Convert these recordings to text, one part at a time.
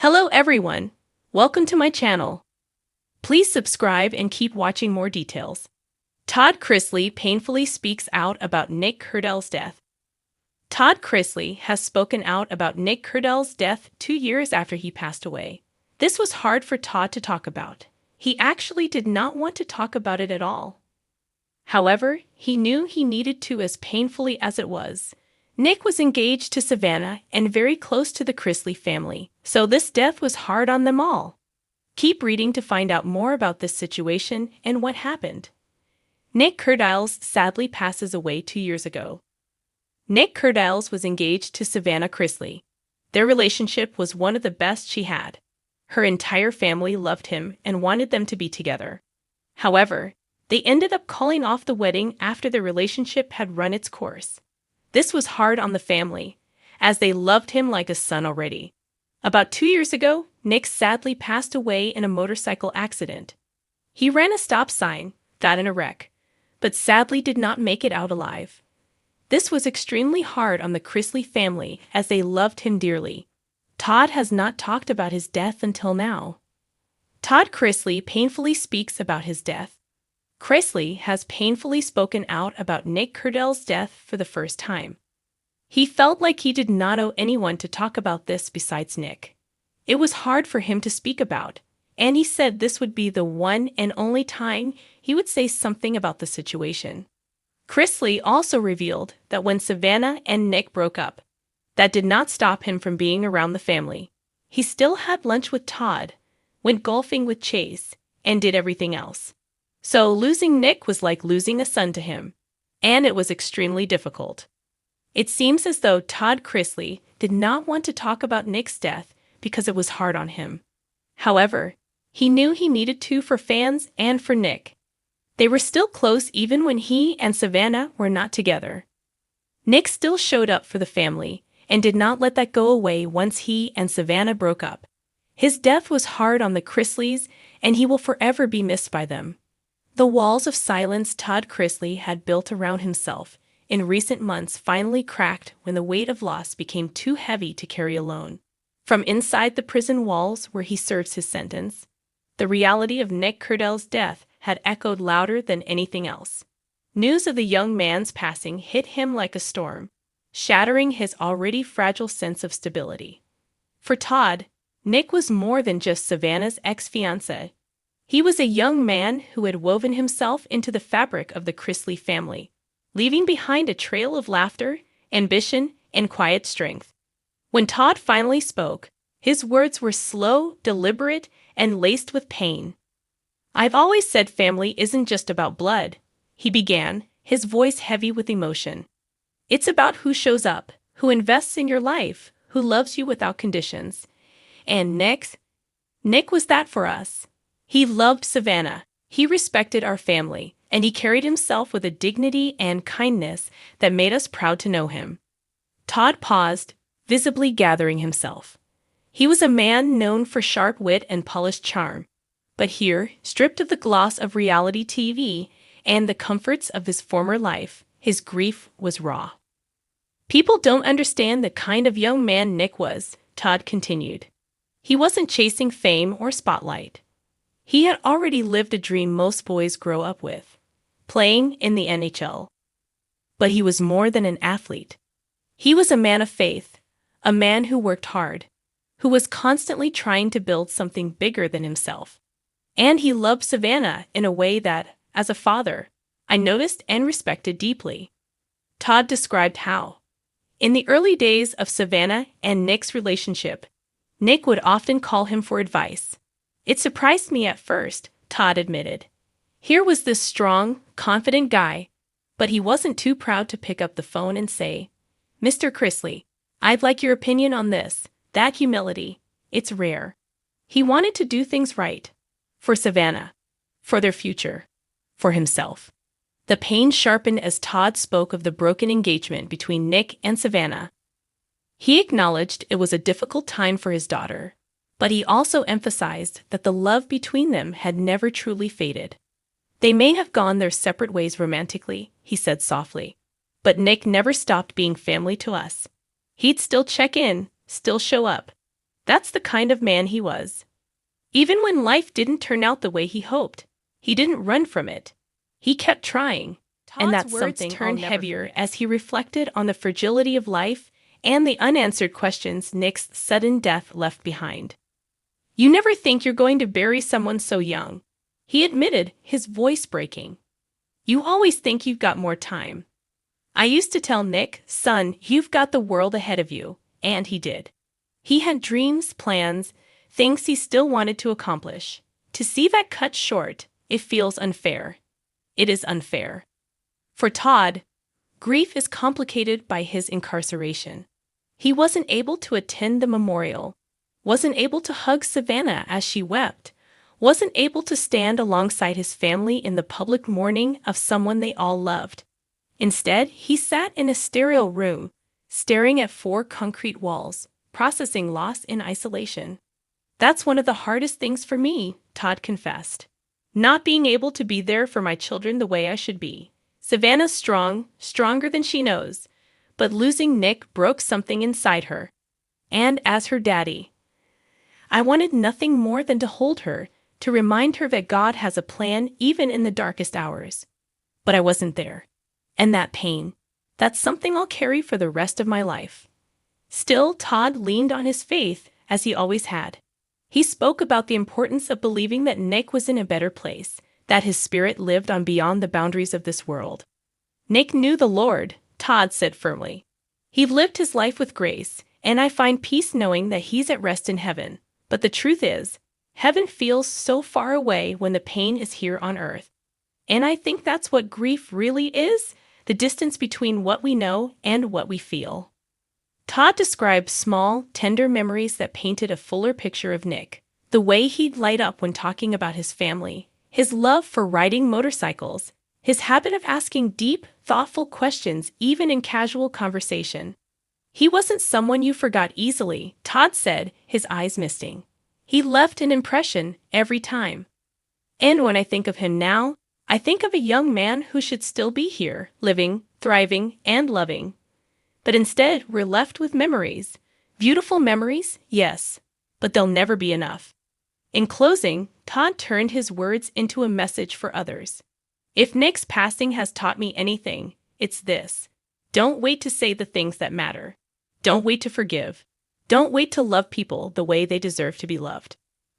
Hello everyone! Welcome to my channel. Please subscribe and keep watching more details. Todd Chrisley painfully speaks out about Nick Kerdiles' death. Todd Chrisley has spoken out about Nick Kerdiles' death 2 years after he passed away. This was hard for Todd to talk about. He actually did not want to talk about it at all. However, he knew he needed to, as painfully as it was. Nick was engaged to Savannah and very close to the Chrisley family, so this death was hard on them all. Keep reading to find out more about this situation and what happened. Nick Kerdiles sadly passes away 2 years ago. Nick Kerdiles was engaged to Savannah Chrisley. Their relationship was one of the best she had. Her entire family loved him and wanted them to be together. However, they ended up calling off the wedding after the relationship had run its course. This was hard on the family, as they loved him like a son already. About 2 years ago, Nick sadly passed away in a motorcycle accident. He ran a stop sign, got in a wreck, but sadly did not make it out alive. This was extremely hard on the Chrisley family as they loved him dearly. Todd has not talked about his death until now. Todd Chrisley painfully speaks about his death. Chrisley has painfully spoken out about Nick Kerdiles' death for the first time. He felt like he did not owe anyone to talk about this besides Nick. It was hard for him to speak about, and he said this would be the one and only time he would say something about the situation. Chrisley also revealed that when Savannah and Nick broke up, that did not stop him from being around the family. He still had lunch with Todd, went golfing with Chase, and did everything else. So losing Nick was like losing a son to him, and it was extremely difficult. It seems as though Todd Chrisley did not want to talk about Nick's death because it was hard on him. However, he knew he needed to for fans and for Nick. They were still close even when he and Savannah were not together. Nick still showed up for the family and did not let that go away once he and Savannah broke up. His death was hard on the Chrisleys, and he will forever be missed by them. The walls of silence Todd Chrisley had built around himself in recent months finally cracked when the weight of loss became too heavy to carry alone. From inside the prison walls where he serves his sentence, the reality of Nick Kerdiles' death had echoed louder than anything else. News of the young man's passing hit him like a storm, shattering his already fragile sense of stability. For Todd, Nick was more than just Savannah's ex-fiancé. He was a young man who had woven himself into the fabric of the Chrisley family, leaving behind a trail of laughter, ambition, and quiet strength. When Todd finally spoke, his words were slow, deliberate, and laced with pain. "I've always said family isn't just about blood," he began, his voice heavy with emotion. "It's about who shows up, who invests in your life, who loves you without conditions. And Nick was that for us. He loved Savannah, he respected our family, and he carried himself with a dignity and kindness that made us proud to know him." Todd paused, visibly gathering himself. He was a man known for sharp wit and polished charm, but here, stripped of the gloss of reality TV and the comforts of his former life, his grief was raw. "People don't understand the kind of young man Nick was," Todd continued. "He wasn't chasing fame or spotlight. He had already lived a dream most boys grow up with, playing in the NHL. But he was more than an athlete. He was a man of faith, a man who worked hard, who was constantly trying to build something bigger than himself. And he loved Savannah in a way that, as a father, I noticed and respected deeply." Todd described how, in the early days of Savannah and Nick's relationship, Nick would often call him for advice. "It surprised me at first," Todd admitted. Here was this strong, confident guy, but he wasn't too proud to pick up the phone and say, "Mr. Chrisley, I'd like your opinion on this." That humility, it's rare. He wanted to do things right. For Savannah, for their future, for himself. The pain sharpened as Todd spoke of the broken engagement between Nick and Savannah. He acknowledged it was a difficult time for his daughter, but he also emphasized that the love between them had never truly faded. "They may have gone their separate ways romantically," he said softly, "but Nick never stopped being family to us. He'd still check in, still show up. That's the kind of man he was. Even when life didn't turn out the way he hoped, he didn't run from it. He kept trying. And that's something turned heavier as he reflected on the fragility of life and the unanswered questions Nick's sudden death left behind. You never think you're going to bury someone so young, he admitted, his voice breaking. You always think you've got more time. I used to tell Nick, son, you've got the world ahead of you, and he did. He had dreams, plans, things he still wanted to accomplish. To see that cut short, it feels unfair. It is unfair. For Todd, grief is complicated by his incarceration. He wasn't able to attend the memorial, wasn't able to hug Savannah as she wept, wasn't able to stand alongside his family in the public mourning of someone they all loved. Instead, he sat in a sterile room, staring at 4 concrete walls, processing loss in isolation. That's one of the hardest things for me, Todd confessed. Not being able to be there for my children the way I should be. Savannah's strong, stronger than she knows, but losing Nick broke something inside her. And as her daddy, I wanted nothing more than to hold her, to remind her that God has a plan even in the darkest hours. But I wasn't there. And that pain, that's something I'll carry for the rest of my life. Still, Todd leaned on his faith, as he always had. He spoke about the importance of believing that Nick was in a better place, that his spirit lived on beyond the boundaries of this world. Nick knew the Lord, Todd said firmly. He lived his life with grace, and I find peace knowing that he's at rest in heaven. But the truth is, heaven feels so far away when the pain is here on earth. And I think that's what grief really is, the distance between what we know and what we feel. Todd described small, tender memories that painted a fuller picture of Nick. The way he'd light up when talking about his family, his love for riding motorcycles, his habit of asking deep, thoughtful questions even in casual conversation. He wasn't someone you forgot easily, Todd said, his eyes misting. He left an impression every time. And when I think of him now, I think of a young man who should still be here, living, thriving, and loving. But instead, we're left with memories. Beautiful memories, yes, but they'll never be enough. In closing, Todd turned his words into a message for others. If Nick's passing has taught me anything, it's this. Don't wait to say the things that matter. Don't wait to forgive. Don't wait to love people the way they deserve to be loved.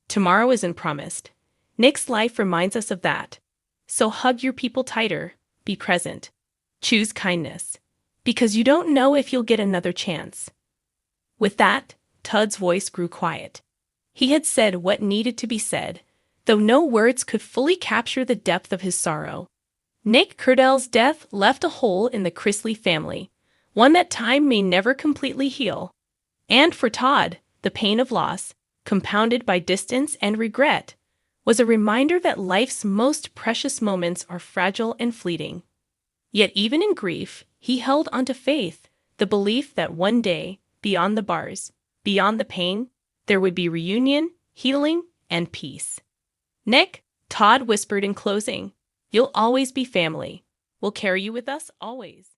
Tomorrow isn't promised. Nick's life reminds us of that. So hug your people tighter, be present. Choose kindness. Because you don't know if you'll get another chance. With that, Todd's voice grew quiet. He had said what needed to be said, though no words could fully capture the depth of his sorrow. Nick Kerdiles' death left a hole in the Chrisley family, one that time may never completely heal. And for Todd, the pain of loss, compounded by distance and regret, was a reminder that life's most precious moments are fragile and fleeting. Yet even in grief, he held onto faith, the belief that one day, beyond the bars, beyond the pain, there would be reunion, healing, and peace. Nick, Todd whispered in closing, you'll always be family. We'll carry you with us always.